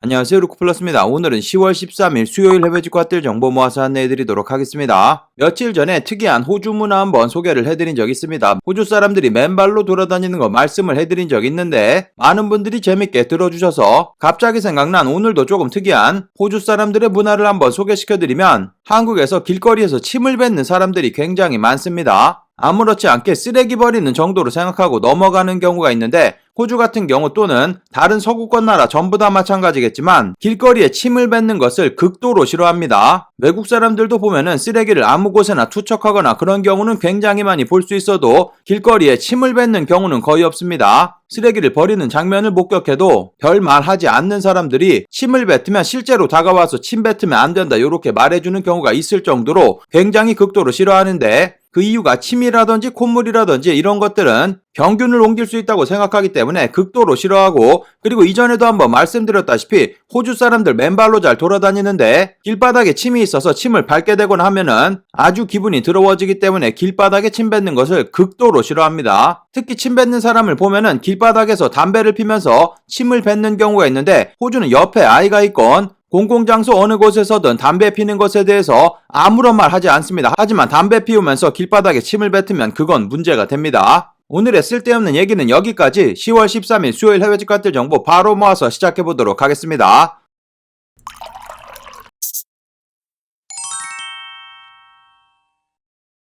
안녕하세요, 루크플러스입니다. 오늘은 10월 13일 수요일 해외 직구가들 정보 모아서 안내해드리도록 하겠습니다. 며칠 전에 특이한 호주 문화 한번 소개를 해드린 적이 있습니다. 호주 사람들이 맨발로 돌아다니는 거 말씀을 해드린 적이 있는데 많은 분들이 재밌게 들어주셔서 갑자기 생각난 오늘도 조금 특이한 호주 사람들의 문화를 한번 소개시켜드리면, 한국에서 길거리에서 침을 뱉는 사람들이 굉장히 많습니다. 아무렇지 않게 쓰레기 버리는 정도로 생각하고 넘어가는 경우가 있는데, 호주 같은 경우 또는 다른 서구권 나라 전부 다 마찬가지겠지만 길거리에 침을 뱉는 것을 극도로 싫어합니다. 외국 사람들도 보면은 쓰레기를 아무 곳에나 투척하거나 그런 경우는 굉장히 많이 볼 수 있어도 길거리에 침을 뱉는 경우는 거의 없습니다. 쓰레기를 버리는 장면을 목격해도 별 말하지 않는 사람들이 침을 뱉으면 실제로 다가와서 침 뱉으면 안 된다 이렇게 말해주는 경우가 있을 정도로 굉장히 극도로 싫어하는데, 그 이유가 침이라든지 콧물이라든지 이런 것들은 병균을 옮길 수 있다고 생각하기 때문에 극도로 싫어하고, 그리고 이전에도 한번 말씀드렸다시피 호주 사람들 맨발로 잘 돌아다니는데 길바닥에 침이 있어서 침을 밟게 되거나 하면은 아주 기분이 더러워지기 때문에 길바닥에 침 뱉는 것을 극도로 싫어합니다. 특히 침 뱉는 사람을 보면은 길바닥에서 담배를 피면서 침을 뱉는 경우가 있는데, 호주는 옆에 아이가 있건 공공장소 어느 곳에서든 담배 피는 것에 대해서 아무런 말 하지 않습니다. 하지만 담배 피우면서 길바닥에 침을 뱉으면 그건 문제가 됩니다. 오늘의 쓸데없는 얘기는 여기까지. 10월 13일 수요일 해외 직구가들 정보 바로 모아서 시작해보도록 하겠습니다.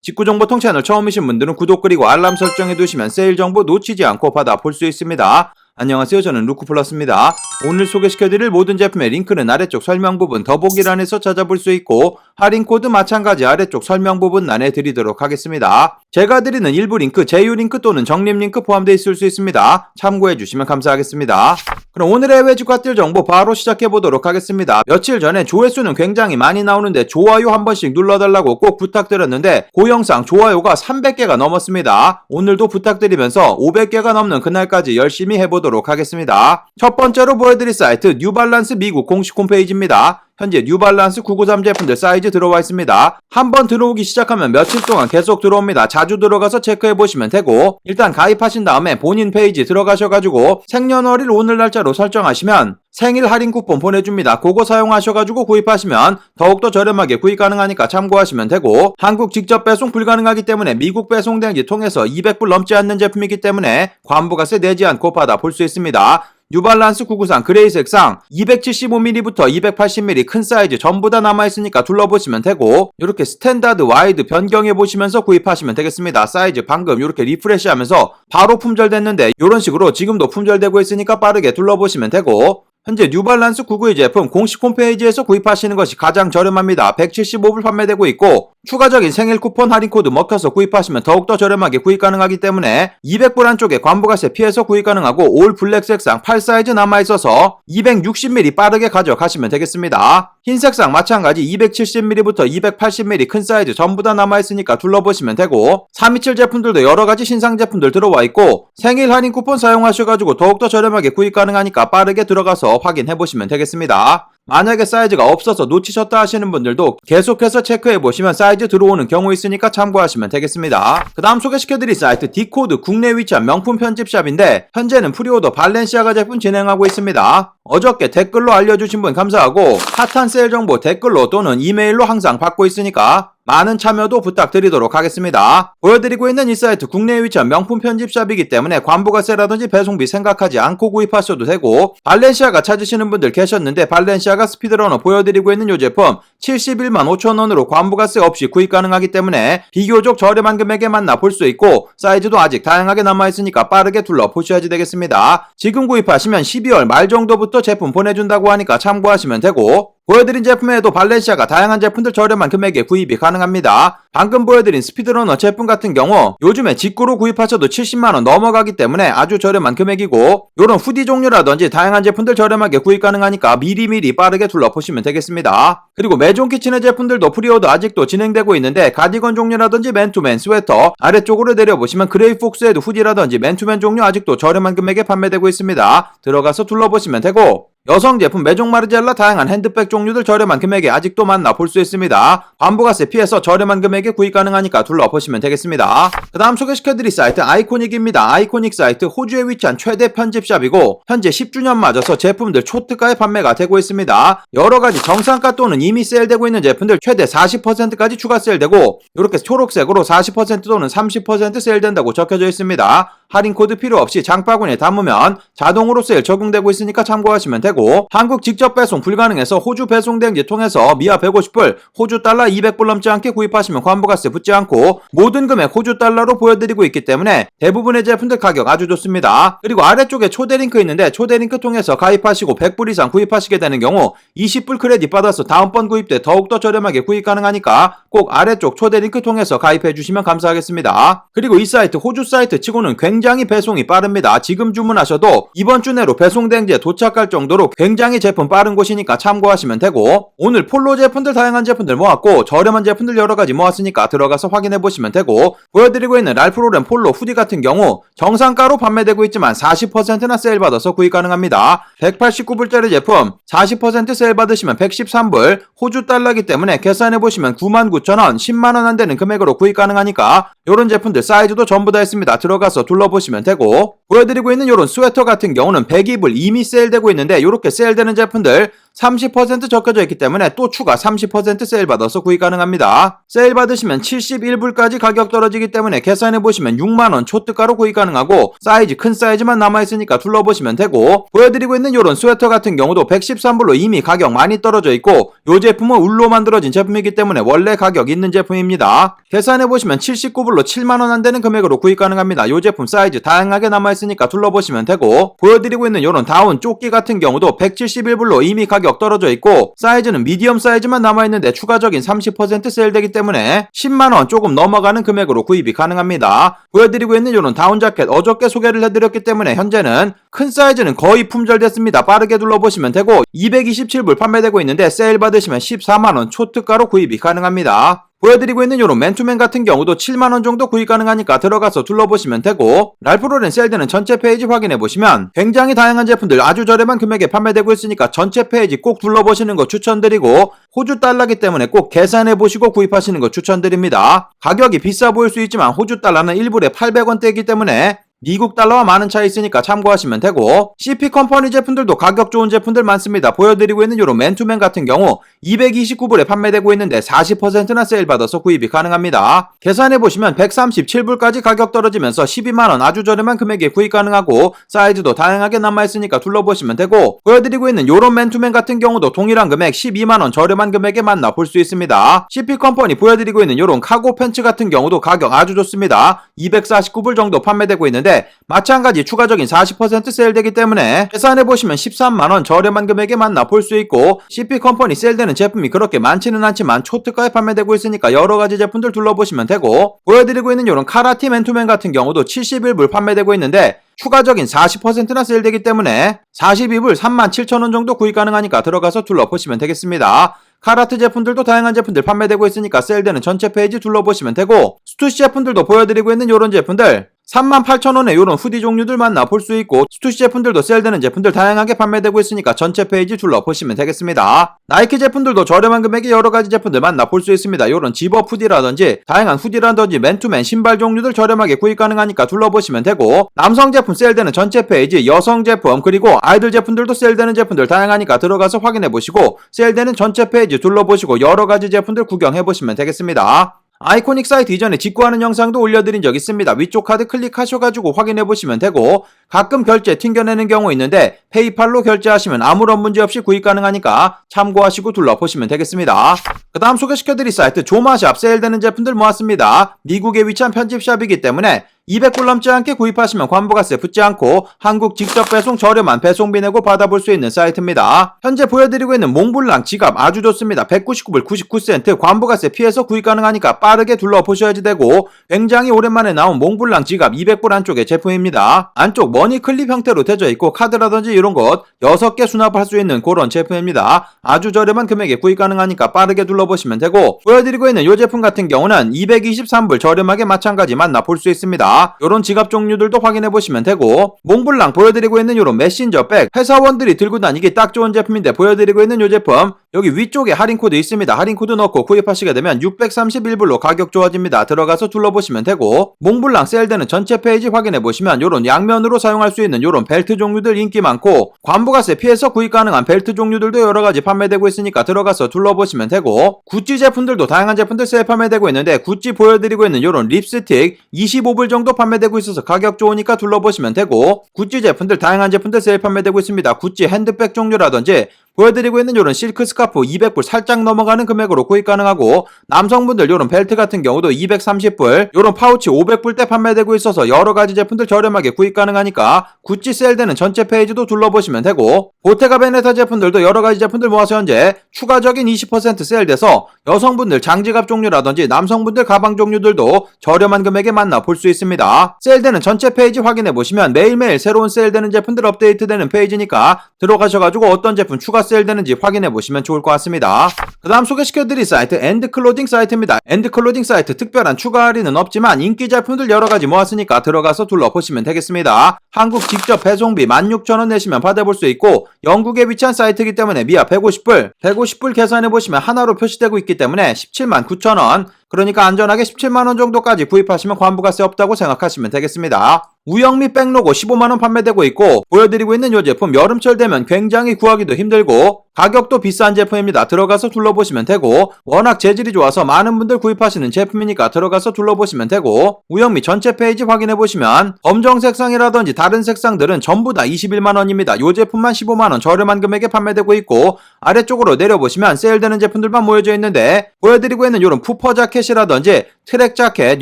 직구정보통 채널 처음이신 분들은 구독 그리고 알람 설정해두시면 세일 정보 놓치지 않고 받아볼 수 있습니다. 안녕하세요, 저는 루크플러스입니다. 오늘 소개시켜드릴 모든 제품의 링크는 아래쪽 설명 부분 더보기란에서 찾아볼 수 있고, 할인코드 마찬가지 아래쪽 설명 부분 안에 드리도록 하겠습니다. 제가 드리는 일부 링크, 제휴 링크 또는 적립 링크 포함되어 있을 수 있습니다. 참고해주시면 감사하겠습니다. 그럼 오늘의 해외 직구가들 정보 바로 시작해보도록 하겠습니다. 며칠 전에 조회수는 굉장히 많이 나오는데 좋아요 한 번씩 눌러달라고 꼭 부탁드렸는데 그 영상 좋아요가 300개가 넘었습니다. 오늘도 부탁드리면서 500개가 넘는 그날까지 열심히 해보도록 하겠습니다. 첫 번째로 보여드릴 사이트 뉴발란스 미국 공식 홈페이지입니다. 현재 뉴발란스 993 제품들 사이즈 들어와 있습니다. 한번 들어오기 시작하면 며칠 동안 계속 들어옵니다. 자주 들어가서 체크해보시면 되고, 일단 가입하신 다음에 본인 페이지 들어가셔가지고 생년월일 오늘 날짜로 설정하시면 생일 할인 쿠폰 보내줍니다. 그거 사용하셔가지고 구입하시면 더욱더 저렴하게 구입 가능하니까 참고하시면 되고, 한국 직접 배송 불가능하기 때문에 미국 배송 대행지 통해서 200불 넘지 않는 제품이기 때문에 관부가세 내지 않고 받아볼 수 있습니다. 뉴발란스 993 그레이 색상 275mm부터 280mm 큰 사이즈 전부 다 남아있으니까 둘러보시면 되고, 이렇게 스탠다드 와이드 변경해보시면서 구입하시면 되겠습니다. 사이즈 방금 이렇게 리프레시 하면서 바로 품절됐는데 이런 식으로 지금도 품절되고 있으니까 빠르게 둘러보시면 되고, 현재 뉴발란스 992 제품 공식 홈페이지에서 구입하시는 것이 가장 저렴합니다. 175불 판매되고 있고, 추가적인 생일 쿠폰 할인 코드 먹혀서 구입하시면 더욱더 저렴하게 구입 가능하기 때문에 200불 안쪽에 관부가세 피해서 구입 가능하고, 올 블랙 색상 8 사이즈 남아있어서 260mm 빠르게 가져가시면 되겠습니다. 흰 색상 마찬가지 270mm부터 280mm 큰 사이즈 전부 다 남아있으니까 둘러보시면 되고, 327 제품들도 여러가지 신상 제품들 들어와 있고, 생일 할인 쿠폰 사용하셔가지고 더욱더 저렴하게 구입 가능하니까 빠르게 들어가서 확인해보시면 되겠습니다. 만약에 사이즈가 없어서 놓치셨다 하시는 분들도 계속해서 체크해보시면 사이즈 들어오는 경우 있으니까 참고하시면 되겠습니다. 그 다음 소개시켜드릴 사이트 디코드 국내에 위치한 명품 편집샵인데, 현재는 프리오더 발렌시아가 제품 진행하고 있습니다. 어저께 댓글로 알려주신 분 감사하고, 핫한 세일 정보 댓글로 또는 이메일로 항상 받고 있으니까 많은 참여도 부탁드리도록 하겠습니다. 보여드리고 있는 이 사이트 국내에 위치한 명품 편집샵이기 때문에 관부가세라든지 배송비 생각하지 않고 구입하셔도 되고, 발렌시아가 찾으시는 분들 계셨는데 발렌시아가 스피드러너 보여드리고 있는 이 제품 71만 5천원으로 관부가세 없이 구입 가능하기 때문에 비교적 저렴한 금액에 만나볼 수 있고, 사이즈도 아직 다양하게 남아있으니까 빠르게 둘러보셔야지 되겠습니다. 지금 구입하시면 12월 말 정도부터 제품 보내준다고 하니까 참고하시면 되고, 보여드린 제품에도 발렌시아가 다양한 제품들 저렴한 금액에 구입이 가능합니다. 방금 보여드린 스피드러너 제품 같은 경우 요즘에 직구로 구입하셔도 70만원 넘어가기 때문에 아주 저렴한 금액이고, 요런 후디 종류라든지 다양한 제품들 저렴하게 구입 가능하니까 미리미리 빠르게 둘러보시면 되겠습니다. 그리고 메종 키친의 제품들도 프리오더 아직도 진행되고 있는데, 가디건 종류라든지 맨투맨 스웨터 아래쪽으로 내려보시면 그레이 폭스헤드 후디라든지 맨투맨 종류 아직도 저렴한 금액에 판매되고 있습니다. 들어가서 둘러보시면 되고, 여성 제품 메종 마르젤라 다양한 핸드백 종류들 저렴한 금액에 아직도 만나볼 수 있습니다. 관부가세 피해서 저렴한 금액에 구입 가능하니까 둘러보시면 되겠습니다. 그 다음 소개시켜드릴 사이트 아이코닉입니다. 아이코닉 사이트 호주에 위치한 최대 편집샵이고 현재 10주년 맞아서 제품들 초특가에 판매가 되고 있습니다. 여러가지 정상가 또는 이미 세일되고 있는 제품들 최대 40%까지 추가 세일되고 이렇게 초록색으로 40% 또는 30% 세일된다고 적혀져 있습니다. 할인 코드 필요 없이 장바구니에 담으면 자동으로 세일 적용되고 있으니까 참고하시면 되고 한국 직접 배송 불가능해서 호주 배송 대행지 통해서 미아 150불, 호주 달러 200불 넘지 않게 구입하시면 관부가세 붙지 않고 모든 금액 호주 달러로 보여드리고 있기 때문에 대부분의 제품들 가격 아주 좋습니다. 그리고 아래쪽에 초대 링크 있는데 초대 링크 통해서 가입하시고 100불 이상 구입하시게 되는 경우 20불 크레딧 받아서 다음번 구입 때 더욱더 저렴하게 구입 가능하니까 꼭 아래쪽 초대 링크 통해서 가입해 주시면 감사하겠습니다. 그리고 이 사이트 호주 사이트 치고는 굉장히 배송이 빠릅니다. 지금 주문하셔도 이번 주 내로 배송 대행지에 도착할 정도로 굉장히 제품 빠른 곳이니까 참고하시면 되고 오늘 폴로 제품들 다양한 제품들 모았고 저렴한 제품들 여러가지 모았으니까 들어가서 확인해 보시면 되고 보여드리고 있는 랄프 로렌 폴로 후디 같은 경우 정상가로 판매되고 있지만 40%나 세일 받아서 구입 가능합니다. 189불짜리 제품 40% 세일 받으시면 113불 호주 달러기 때문에 계산해 보시면 99,000원 10만원 안 되는 금액으로 구입 가능하니까 요런 제품들 사이즈도 전부 다 있습니다. 들어가서 둘러보시면 되고 보여드리고 있는 요런 스웨터 같은 경우는 102불 이미 세일되고 있는데 요렇게 세일되는 제품들 30% 적혀져 있기 때문에 또 추가 30% 세일 받아서 구입 가능합니다. 세일 받으시면 71불까지 가격 떨어지기 때문에 계산해 보시면 6만원 초특가로 구입 가능하고 사이즈 큰 사이즈만 남아있으니까 둘러보시면 되고 보여드리고 있는 요런 스웨터 같은 경우도 113불로 이미 가격 많이 떨어져 있고 요 제품은 울로 만들어진 제품이기 때문에 원래 가격 있는 제품입니다. 계산해 보시면 79불로 7만원 안 되는 금액으로 구입 가능합니다. 요 제품 사이즈 다양하게 남아있으니까 둘러보시면 되고 보여드리고 있는 요런 다운 조끼 같은 경우도 171불로 이미 가격 떨어져 있고 사이즈는 미디엄 사이즈만 남아있는데 추가적인 30% 세일되기 때문에 10만원 조금 넘어가는 금액으로 구입이 가능합니다. 보여드리고 있는 요런 다운 자켓 어저께 소개를 해드렸기 때문에 현재는 큰 사이즈는 거의 품절됐습니다. 빠르게 둘러보시면 되고 227불 판매되고 있는데 세일 받으시면 14만원 초특가로 구입이 가능합니다. 보여드리고 있는 요런 맨투맨 같은 경우도 7만원 정도 구입 가능하니까 들어가서 둘러보시면 되고 랄프 로렌 세일되는 전체 페이지 확인해보시면 굉장히 다양한 제품들 아주 저렴한 금액에 판매되고 있으니까 전체 페이지 꼭 둘러보시는 거 추천드리고 호주 달러기 때문에 꼭 계산해보시고 구입하시는 거 추천드립니다. 가격이 비싸 보일 수 있지만 호주 달러는 1불에 800원대이기 때문에 미국 달러와 많은 차이 있으니까 참고하시면 되고 CP 컴퍼니 제품들도 가격 좋은 제품들 많습니다. 보여드리고 있는 요런 맨투맨 같은 경우 229불에 판매되고 있는데 40%나 세일 받아서 구입이 가능합니다. 계산해보시면 137불까지 가격 떨어지면서 12만원 아주 저렴한 금액에 구입 가능하고 사이즈도 다양하게 남아있으니까 둘러보시면 되고 보여드리고 있는 요런 맨투맨 같은 경우도 동일한 금액 12만원 저렴한 금액에 만나볼 수 있습니다. CP 컴퍼니 보여드리고 있는 요런 카고 팬츠 같은 경우도 가격 아주 좋습니다. 249불 정도 판매되고 있는데 마찬가지 추가적인 40% 세일되기 때문에 계산해보시면 13만원 저렴한 금액에 만나볼 수 있고 CP 컴퍼니 세일되는 제품이 그렇게 많지는 않지만 초특가에 판매되고 있으니까 여러가지 제품들 둘러보시면 되고 보여드리고 있는 요런 카라티 맨투맨 같은 경우도 71불 판매되고 있는데 추가적인 40%나 세일되기 때문에 42불 37,000원 정도 구입 가능하니까 들어가서 둘러보시면 되겠습니다. 카라트 제품들도 다양한 제품들 판매되고 있으니까 세일되는 전체 페이지 둘러보시면 되고 스투시 제품들도 보여드리고 있는 요런 제품들 38,000원에 요런 후디 종류들 만나볼 수 있고 스투시 제품들도 세일되는 제품들 다양하게 판매되고 있으니까 전체 페이지 둘러보시면 되겠습니다. 나이키 제품들도 저렴한 금액의 여러가지 제품들 만나볼 수 있습니다. 요런 집업 후디라든지 다양한 후디라든지 맨투맨 신발 종류들 저렴하게 구입 가능하니까 둘러보시면 되고 남성 제품 세일되는 전체 페이지 여성 제품 그리고 아이들 제품들도 세일되는 제품들 다양하니까 들어가서 확인해보시고 세일되는 전체 페이지 둘러보시고 여러가지 제품들 구경해보시면 되겠습니다. 아이코닉 사이트 이전에 직구하는 영상도 올려드린 적 있습니다. 위쪽 카드 클릭하셔가지고 확인해보시면 되고 가끔 결제 튕겨내는 경우 있는데 페이팔로 결제하시면 아무런 문제 없이 구입 가능하니까 참고하시고 둘러보시면 되겠습니다. 그 다음 소개시켜드릴 사이트 조마샵 세일되는 제품들 모았습니다. 미국에 위치한 편집샵이기 때문에 200불 넘지 않게 구입하시면 관부가세 붙지 않고 한국 직접 배송 저렴한 배송비 내고 받아볼 수 있는 사이트입니다. 현재 보여드리고 있는 몽블랑 지갑 아주 좋습니다. 199불 99센트 관부가세 피해서 구입 가능하니까 빠르게 둘러보셔야지 되고 굉장히 오랜만에 나온 몽블랑 지갑 200불 안쪽의 제품입니다. 안쪽 머니 클립 형태로 되어 있고 카드라든지 이런 것 6개 수납할 수 있는 그런 제품입니다. 아주 저렴한 금액에 구입 가능하니까 빠르게 둘러보시면 되고 보여드리고 있는 이 제품 같은 경우는 223불 저렴하게 마찬가지 만나볼 수 있습니다. 있습니다. 요런 지갑 종류들도 확인해 보시면 되고, 몽블랑 보여드리고 있는 요런 메신저백, 회사원들이 들고 다니기 딱 좋은 제품인데 보여드리고 있는 요 제품, 여기 위쪽에 할인코드 있습니다. 할인코드 넣고 구입하시게 되면 631불로 가격 좋아집니다. 들어가서 둘러보시면 되고, 몽블랑 세일되는 전체 페이지 확인해 보시면 요런 양면으로 사용할 수 있는 요런 벨트 종류들 인기 많고, 관부가세 피해서 구입 가능한 벨트 종류들도 여러가지 판매되고 있으니까 들어가서 둘러보시면 되고, 구찌 제품들도 다양한 제품들 세일 판매되고 있는데, 구찌 보여드리고 있는 요런 립스틱 25불 정도 판매되고 있어서 가격 좋으니까 둘러보시면 되고, 구찌 제품들 다양한 제품들 세일 판매되고 있습니다. 구찌 핸드백 종류라든지 보여드리고 있는 요런 실크 스카프 200불 살짝 넘어가는 금액으로 구입 가능하고, 남성분들 요런 벨트 같은 경우도 230불, 요런 파우치 500불대 판매되고 있어서 여러가지 제품들 저렴하게 구입 가능하니까 구찌 세일되는 전체 페이지도 둘러보시면 되고, 보테가 베네타 제품들도 여러가지 제품들 모아서 현재 추가적인 20% 세일돼서 여성분들 장지갑 종류라든지 남성분들 가방 종류들도 저렴한 금액에 만나볼 수 있습니다. 세일되는 전체 페이지 확인해 보시면 매일매일 새로운 세일되는 제품들 업데이트되는 페이지니까 들어가셔가지고 어떤 제품 추가 세일되는지 확인해 보시면 좋을 것 같습니다. 그 다음 소개시켜드릴 사이트 엔드클로딩 사이트입니다. 엔드클로딩 사이트 특별한 추가 할인은 없지만 인기 제품들 여러가지 모았으니까 들어가서 둘러보시면 되겠습니다. 한국 직접 배송비 16,000원 내시면 받아볼 수 있고, 영국에 위치한 사이트이기 때문에 미아 150불 계산해보시면 하나로 표시되고 있기 때문에 179,000원, 그러니까 안전하게 17만원 정도까지 구입하시면 관부가세 없다고 생각하시면 되겠습니다. 우영미 백로고 15만원 판매되고 있고, 보여드리고 있는 이 제품 여름철 되면 굉장히 구하기도 힘들고 가격도 비싼 제품입니다. 들어가서 둘러보시면 되고, 워낙 재질이 좋아서 많은 분들 구입하시는 제품이니까 들어가서 둘러보시면 되고, 우영미 전체 페이지 확인해보시면 검정 색상이라든지 다른 색상들은 전부 다 21만원입니다. 이 제품만 15만원 저렴한 금액에 판매되고 있고, 아래쪽으로 내려보시면 세일되는 제품들만 모여져 있는데, 보여드리고 있는 이런 푸퍼 자켓이라든지 트랙 자켓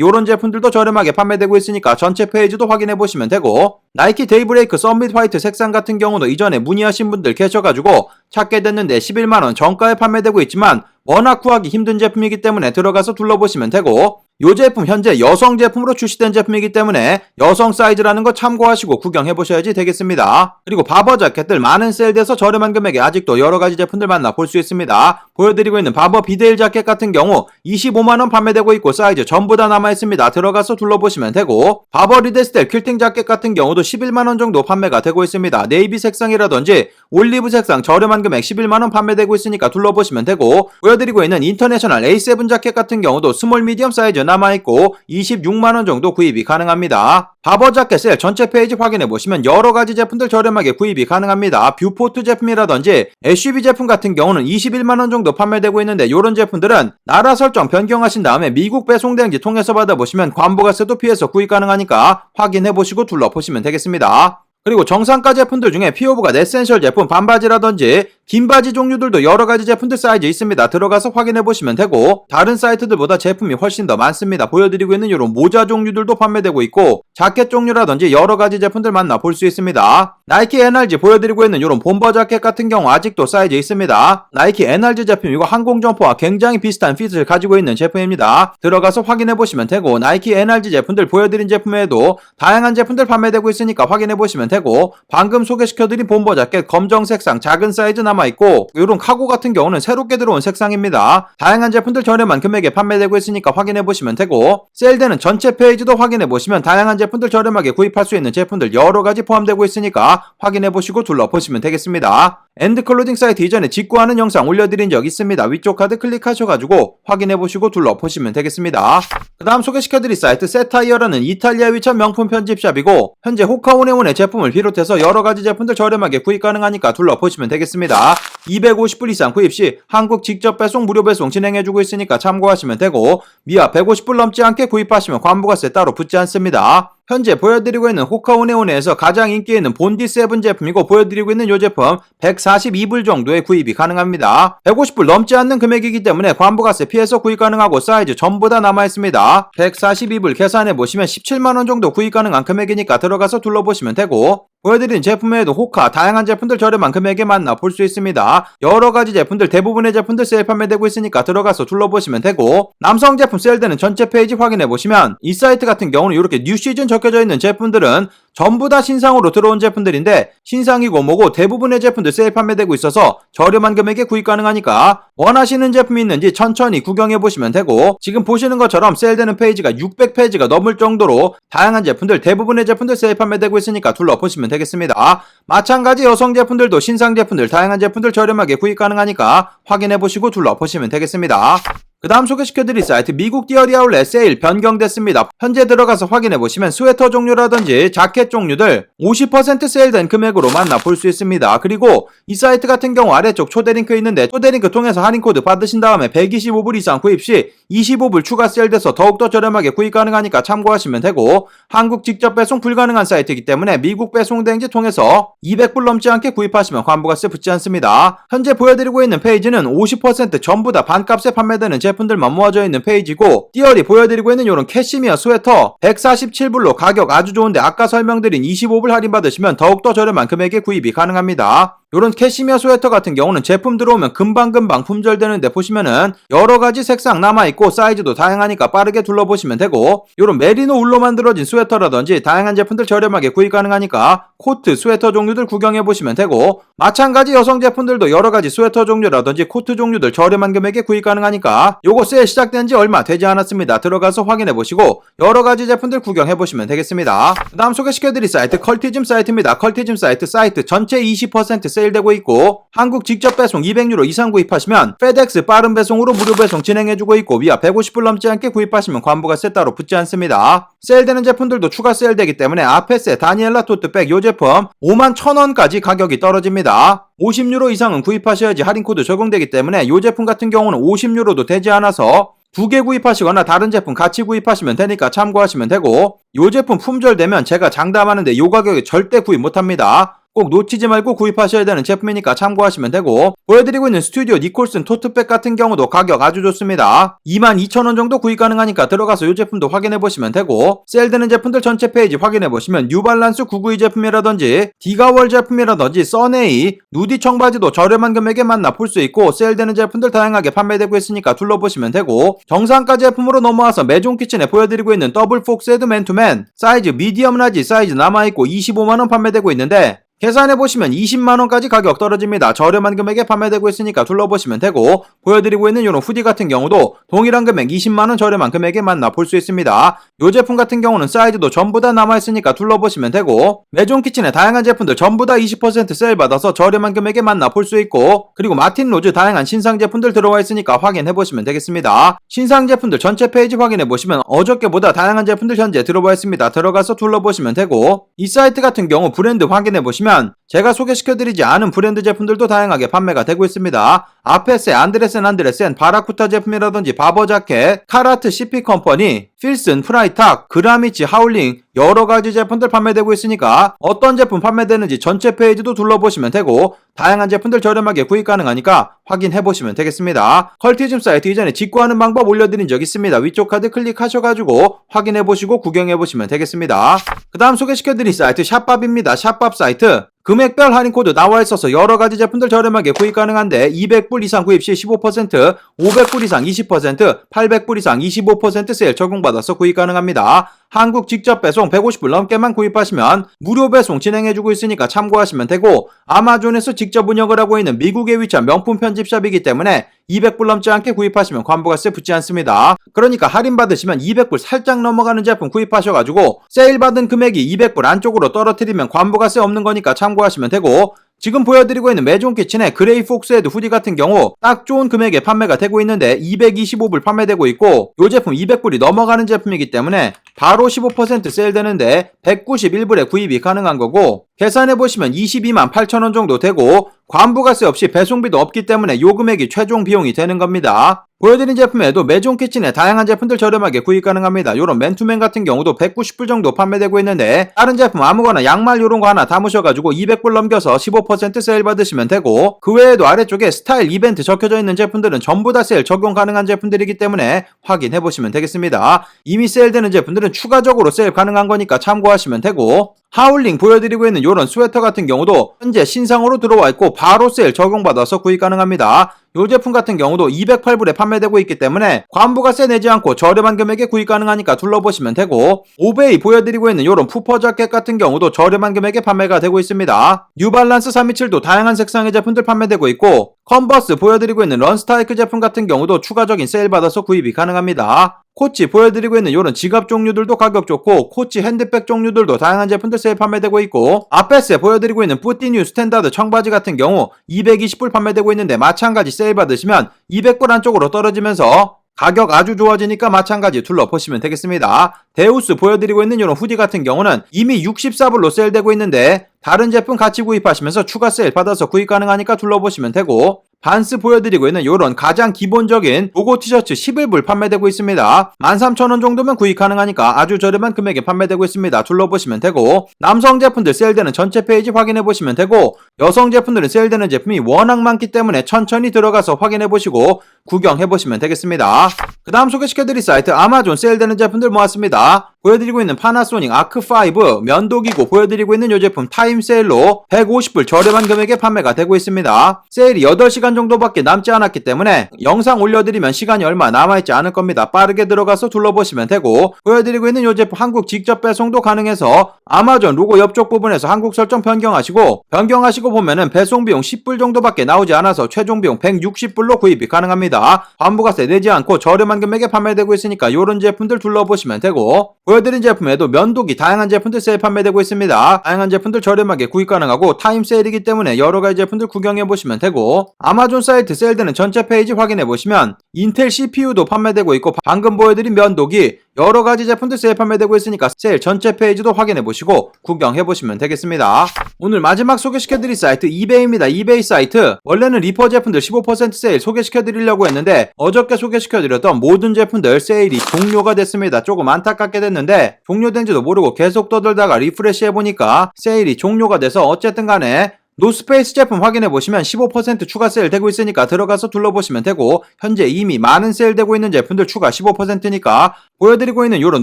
요런 제품들도 저렴하게 판매되고 있으니까 전체 페이지도 확인해보시면 되고, 나이키 데이브레이크 썸밋 화이트 색상 같은 경우도 이전에 문의하신 분들 계셔가지고 찾게 됐는데 11만원 정가에 판매되고 있지만 워낙 구하기 힘든 제품이기 때문에 들어가서 둘러보시면 되고, 이 제품 현재 여성 제품으로 출시된 제품이기 때문에 여성 사이즈라는 거 참고하시고 구경해보셔야지 되겠습니다. 그리고 바버 자켓들 많은 세일돼서 저렴한 금액에 아직도 여러가지 제품들 만나볼 수 있습니다. 보여드리고 있는 바버 비데일 자켓 같은 경우 25만원 판매되고 있고 사이즈 전부 다 남아있습니다. 들어가서 둘러보시면 되고, 바버 리데스텔 퀼팅 자켓 같은 경우도 11만원 정도 판매가 되고 있습니다. 네이비 색상이라든지 올리브 색상 저렴한 금액 11만원 판매되고 있으니까 둘러보시면 되고, 보여드리고 있는 인터내셔널 A7 자켓 같은 경우도 스몰 미디엄 사이즈 남아있고 26만원 정도 구입이 가능합니다. 바버 자켓 세일 전체 페이지 확인해보시면 여러가지 제품들 저렴하게 구입이 가능합니다. 뷰포트 제품이라든지 SUV 제품 같은 경우는 21만원 정도 판매되고 있는데, 이런 제품들은 나라 설정 변경하신 다음에 미국 배송대행지 통해서 받아보시면 관부가세도 피해서 구입 가능하니까 확인해보시고 둘러보시면 되겠습니다. 그리고 정상가 제품들 중에 피오브가 에센셜 제품 반바지라든지 긴 바지 종류들도 여러가지 제품들 사이즈 있습니다. 들어가서 확인해보시면 되고, 다른 사이트들보다 제품이 훨씬 더 많습니다. 보여드리고 있는 이런 모자 종류들도 판매되고 있고, 자켓 종류라든지 여러가지 제품들 만나볼 수 있습니다. 나이키 NRG 보여드리고 있는 이런 bomber 자켓 같은 경우 아직도 사이즈 있습니다. 나이키 NRG 제품이고 항공 점퍼와 굉장히 비슷한 핏을 가지고 있는 제품입니다. 들어가서 확인해보시면 되고, 나이키 NRG 제품들 보여드린 제품에도 다양한 제품들 판매되고 있으니까 확인해보시면 되고, 방금 소개시켜드린 bomber 자켓 검정 색상 작은 사이즈 남아있고, 이런 카고 같은 경우는 새롭게 들어온 색상입니다. 다양한 제품들 저렴한 금액에 판매되고 있으니까 확인해보시면 되고, 세일되는 전체 페이지도 확인해보시면 다양한 제품들 저렴하게 구입할 수 있는 제품들 여러가지 포함되고 있으니까 확인해보시고 둘러보시면 되겠습니다. 엔드클로딩 사이트 이전에 직구하는 영상 올려드린 적 있습니다. 위쪽 카드 클릭하셔가지고 확인해보시고 둘러보시면 되겠습니다. 그 다음 소개시켜드릴 사이트 세타이어라는 이탈리아 위치한 명품 편집샵이고, 현재 호카오네온의 제품을 비롯해서 여러가지 제품들 저렴하게 구입 가능하니까 둘러보시면 되겠습니다. 250불 이상 구입 시 한국 직접 배송 무료 배송 진행해주고 있으니까 참고하시면 되고, 미아 150불 넘지 않게 구입하시면 관부가세 따로 붙지 않습니다. 현재 보여드리고 있는 호카오네온에서 가장 인기 있는 본디 7 제품이고, 보여드리고 있는 이 제품 142불 정도에 구입이 가능합니다. 150불 넘지 않는 금액이기 때문에 관부가세 피해서 구입 가능하고 사이즈 전부 다 남아있습니다. 142불 계산해보시면 17만원 정도 구입 가능한 금액이니까 들어가서 둘러보시면 되고, 보여드린 제품 외에도 호카 다양한 제품들 저렴한 금액에 만나볼 수 있습니다. 여러가지 제품들 대부분의 제품들 세일 판매되고 있으니까 들어가서 둘러보시면 되고, 남성 제품 세일되는 전체 페이지 확인해보시면 이 사이트 같은 경우는 이렇게 뉴 시즌 적혀져 있는 제품들은 전부 다 신상으로 들어온 제품들인데, 신상이고 뭐고 대부분의 제품들 세일 판매되고 있어서 저렴한 금액에 구입 가능하니까 원하시는 제품이 있는지 천천히 구경해 보시면 되고, 지금 보시는 것처럼 세일되는 페이지가 600페이지가 넘을 정도로 다양한 제품들, 대부분의 제품들 세일 판매되고 있으니까 둘러보시면 되겠습니다. 마찬가지 여성 제품들도 신상 제품들, 다양한 제품들 저렴하게 구입 가능하니까 확인해 보시고 둘러보시면 되겠습니다. 그 다음 소개시켜드릴 사이트 미국 디어리 아울렛 세일 변경됐습니다. 현재 들어가서 확인해보시면 스웨터 종류라든지 자켓 종류들 50% 세일된 금액으로 만나볼 수 있습니다. 그리고 이 사이트 같은 경우 아래쪽 초대링크 있는데 초대링크 통해서 할인코드 받으신 다음에 125불 이상 구입 시 25불 추가 세일돼서 더욱더 저렴하게 구입 가능하니까 참고하시면 되고, 한국 직접 배송 불가능한 사이트이기 때문에 미국 배송 대행지 통해서 200불 넘지 않게 구입하시면 환부가세 붙지 않습니다. 현재 보여드리고 있는 페이지는 50% 전부 다 반값에 판매되는 제품들만 모아져 있는 페이지고, 띠어리 보여드리고 있는 이런 캐시미어 스웨터 147불로 가격 아주 좋은데 아까 설명드린 25불 할인받으시면 더욱더 저렴한 금액에 구입이 가능합니다. 요런 캐시미어 스웨터 같은 경우는 제품 들어오면 금방금방 품절되는데 보시면은 여러가지 색상 남아있고 사이즈도 다양하니까 빠르게 둘러보시면 되고, 요런 메리노 울로 만들어진 스웨터라든지 다양한 제품들 저렴하게 구입 가능하니까 코트, 스웨터 종류들 구경해보시면 되고, 마찬가지 여성 제품들도 여러가지 스웨터 종류라든지 코트 종류들 저렴한 금액에 구입 가능하니까 요거 세일 시작된 지 얼마 되지 않았습니다. 들어가서 확인해보시고 여러가지 제품들 구경해보시면 되겠습니다. 그 다음 소개시켜드릴 사이트 컬티즘 사이트입니다. 컬티즘 사이트 전체 20% 세일되고 있고, 한국 직접 배송 200유로 이상 구입하시면 페덱스 빠른 배송으로 무료 배송 진행해주고 있고, 위아 150불 넘지 않게 구입하시면 관부가세 따로 붙지 않습니다. 세일되는 제품들도 추가 세일되기 때문에 아페세 다니엘라 토트백 요 제품 51,000원까지 가격이 떨어집니다. 50유로 이상은 구입하셔야지 할인코드 적용되기 때문에 요 제품 같은 경우는 50유로도 되지 않아서 2개 구입하시거나 다른 제품 같이 구입하시면 되니까 참고하시면 되고, 요 제품 품절되면 제가 장담하는데 요 가격에 절대 구입 못합니다. 꼭 놓치지 말고 구입하셔야 되는 제품이니까 참고하시면 되고, 보여드리고 있는 스튜디오 니콜슨 토트백 같은 경우도 가격 아주 좋습니다. 22,000원 정도 구입 가능하니까 들어가서 이 제품도 확인해보시면 되고, 세일되는 제품들 전체 페이지 확인해보시면 뉴발란스 992 제품이라든지 디가월 제품이라든지 써네이, 누디 청바지도 저렴한 금액에 만나볼 수 있고, 세일되는 제품들 다양하게 판매되고 있으니까 둘러보시가 되고, 정상가 제품으로 넘어와서 메종 키친에 보여드리고 있는 더블 폭스헤드 맨투맨 사이즈 미디엄 라지 사이즈 남아있고 25만원 판매되고 있는데, 계산해보시면 20만원까지 가격 떨어집니다. 저렴한 금액에 판매되고 있으니까 둘러보시면 되고, 보여드리고 있는 이런 후디 같은 경우도 동일한 금액 20만원 저렴한 금액에 만나볼 수 있습니다. 이 제품 같은 경우는 사이즈도 전부 다 남아있으니까 둘러보시면 되고, 메종 키친의 다양한 제품들 전부 다 20% 세일 받아서 저렴한 금액에 만나볼 수 있고, 그리고 마틴 로즈 다양한 신상 제품들 들어와 있으니까 확인해보시면 되겠습니다. 신상 제품들 전체 페이지 확인해보시면 어저께보다 다양한 제품들 현재 들어와 있습니다. 들어가서 둘러보시면 되고, 이 사이트 같은 경우 브랜드 확인해보시면 제가 소개시켜드리지 않은 브랜드 제품들도 다양하게 판매가 되고 있습니다. 아페세, 안드레센, 바라쿠타 제품이라든지 바버자켓, 카라트 CP 컴퍼니, 필슨, 프라이탁, 그라미치, 하울링 여러가지 제품들 판매되고 있으니까 어떤 제품 판매되는지 전체 페이지도 둘러보시면 되고, 다양한 제품들 저렴하게 구입 가능하니까 확인해보시면 되겠습니다. 컬티즘 사이트 이전에 직구하는 방법 올려드린 적 있습니다. 위쪽 카드 클릭하셔가지고 확인해보시고 구경해보시면 되겠습니다. 그 다음 소개시켜드릴 사이트 샵밥입니다. 샵밥 사이트 금액별 할인코드 나와있어서 여러가지 제품들 저렴하게 구입 가능한데, 200불 이상 구입 시 15%, 500불 이상 20%, 800불 이상 25% 세일 적용받아서 구입 가능합니다. 한국 직접 배송 150불 넘게만 구입하시면 무료 배송 진행해주고 있으니까 참고하시면 되고, 아마존에서 직접 운영을 하고 있는 미국에 위치한 명품 편집샵이기 때문에 200불 넘지 않게 구입하시면 관부가세 붙지 않습니다. 그러니까 할인받으시면 200불 살짝 넘어가는 제품 구입하셔가지고 세일받은 금액이 200불 안쪽으로 떨어뜨리면 관부가세 없는 거니까 참고하시면 되고, 지금 보여드리고 있는 메종 키친의 그레이 폭스헤드 후디 같은 경우 딱 좋은 금액에 판매가 되고 있는데 225불 판매되고 있고, 이 제품 200불이 넘어가는 제품이기 때문에 바로 15% 세일되는데 191불에 구입이 가능한 거고, 계산해보시면 22만 8천원 정도 되고, 관부가세 없이 배송비도 없기 때문에 요 금액이 최종 비용이 되는 겁니다. 보여드린 제품에도 메종 키친의 다양한 제품들 저렴하게 구입 가능합니다. 요런 맨투맨 같은 경우도 190불 정도 판매되고 있는데, 다른 제품 아무거나 양말 요런 거 하나 담으셔가지고 200불 넘겨서 15% 세일 받으시면 되고, 그 외에도 아래쪽에 스타일 이벤트 적혀져 있는 제품들은 전부 다 세일 적용 가능한 제품들이기 때문에 확인해보시면 되겠습니다. 이미 세일되는 제품들은 추가적으로 세일 가능한 거니까 참고하시면 되고, 하울링 보여드리고 있는 이런 스웨터 같은 경우도 현재 신상으로 들어와 있고 바로 세일 적용받아서 구입 가능합니다. 이 제품 같은 경우도 208불에 판매되고 있기 때문에 관부가세 내지 않고 저렴한 금액에 구입 가능하니까 둘러보시면 되고, 오베이 보여드리고 있는 이런 푸퍼 자켓 같은 경우도 저렴한 금액에 판매가 되고 있습니다. 뉴발란스 327도 다양한 색상의 제품들 판매되고 있고, 컨버스 보여드리고 있는 런스타이크 제품 같은 경우도 추가적인 세일 받아서 구입이 가능합니다. 코치 보여드리고 있는 이런 지갑 종류들도 가격 좋고, 코치 핸드백 종류들도 다양한 제품들 세일 판매되고 있고, 아페스에 보여드리고 있는 뿌띠뉴 스탠다드 청바지 같은 경우 220불 판매되고 있는데 마찬가지 세일 받으시면 200불 안쪽으로 떨어지면서 가격 아주 좋아지니까 마찬가지 둘러보시면 되겠습니다. 데우스 보여드리고 있는 이런 후디 같은 경우는 이미 64불로 세일되고 있는데 다른 제품 같이 구입하시면서 추가 세일 받아서 구입 가능하니까 둘러보시면 되고, 반스 보여드리고 있는 이런 가장 기본적인 로고 티셔츠 11불 판매되고 있습니다. 13,000원 정도면 구입 가능하니까 아주 저렴한 금액에 판매되고 있습니다. 둘러보시면 되고, 남성 제품들 세일되는 전체 페이지 확인해보시면 되고, 여성 제품들은 세일되는 제품이 워낙 많기 때문에 천천히 들어가서 확인해보시고 구경해보시면 되겠습니다. 그 다음 소개시켜드릴 사이트 아마존 세일되는 제품들 모았습니다. 보여드리고 있는 파나소닉 아크5 면도기고 보여드리고 있는 이 제품 타임 세일로 150불 저렴한 금액에 판매가 되고 있습니다. 세일이 8시간 정도밖에 남지 않았기 때문에 영상 올려드리면 시간이 얼마 남아있지 않을 겁니다. 빠르게 들어가서 둘러보시면 되고, 보여드리고 있는 이 제품 한국 직접 배송도 가능해서 아마존 로고 옆쪽 부분에서 한국 설정 변경하시고 보면은 배송비용 10불 정도밖에 나오지 않아서 최종 비용 160불로 구입이 가능합니다. 관부가세 내지 않고 저렴한 금액에 판매되고 있으니까 이런 제품들 둘러보시면 되고, 보여드린 제품에도 면도기 다양한 제품들 세일 판매되고 있습니다. 다양한 제품들 저렴하게 구입 가능하고 타임 세일이기 때문에 여러가지 제품들 구경해보시면 되고, 아마존 사이트 세일되는 전체 페이지 확인해보시면 인텔 CPU도 판매되고 있고, 방금 보여드린 면도기 여러가지 제품들 세일 판매되고 있으니까 세일 전체 페이지도 확인해보시고 구경해보시면 되겠습니다. 오늘 마지막 소개시켜드릴 사이트 이베이입니다. 이베이 사이트 원래는 리퍼 제품들 15% 세일 소개시켜드리려고 했는데 어저께 소개시켜드렸던 모든 제품들 세일이 종료가 됐습니다. 조금 안타깝게 됐는데 종료된지도 모르고 계속 떠들다가 리프레시 해보니까 세일이 종료가 돼서 어쨌든 간에 노스페이스 제품 확인해보시면 15% 추가 세일 되고 있으니까 들어가서 둘러보시면 되고, 현재 이미 많은 세일 되고 있는 제품들 추가 15%니까 보여드리고 있는 이런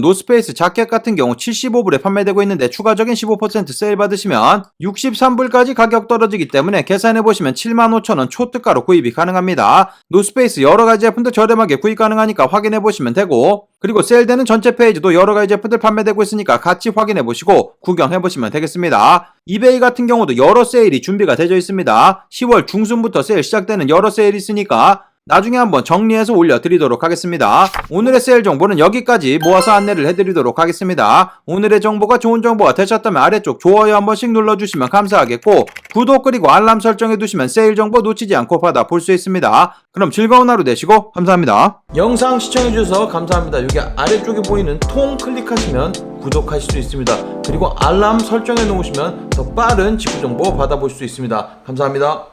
노스페이스 자켓 같은 경우 75불에 판매되고 있는데 추가적인 15% 세일 받으시면 63불까지 가격 떨어지기 때문에 계산해보시면 75,000원 초특가로 구입이 가능합니다. 노스페이스 여러가지 제품들 저렴하게 구입 가능하니까 확인해보시면 되고, 그리고 세일되는 전체 페이지도 여러가지 제품들 판매되고 있으니까 같이 확인해보시고 구경해보시면 되겠습니다. 이베이 같은 경우도 여러 세일이 준비가 되어 있습니다. 10월 중순부터 세일 시작되는 여러 세일이 있으니까 나중에 한번 정리해서 올려드리도록 하겠습니다. 오늘의 세일 정보는 여기까지 모아서 안내를 해드리도록 하겠습니다. 오늘의 정보가 좋은 정보가 되셨다면 아래쪽 좋아요 한 번씩 눌러주시면 감사하겠고, 구독 그리고 알람 설정해두시면 세일 정보 놓치지 않고 받아볼 수 있습니다. 그럼 즐거운 하루 되시고 감사합니다. 영상 시청해주셔서 감사합니다. 여기 아래쪽에 보이는 통 클릭하시면 구독하실 수 있습니다. 그리고 알람 설정해 놓으시면 더 빠른 직구 정보 받아볼 수 있습니다. 감사합니다.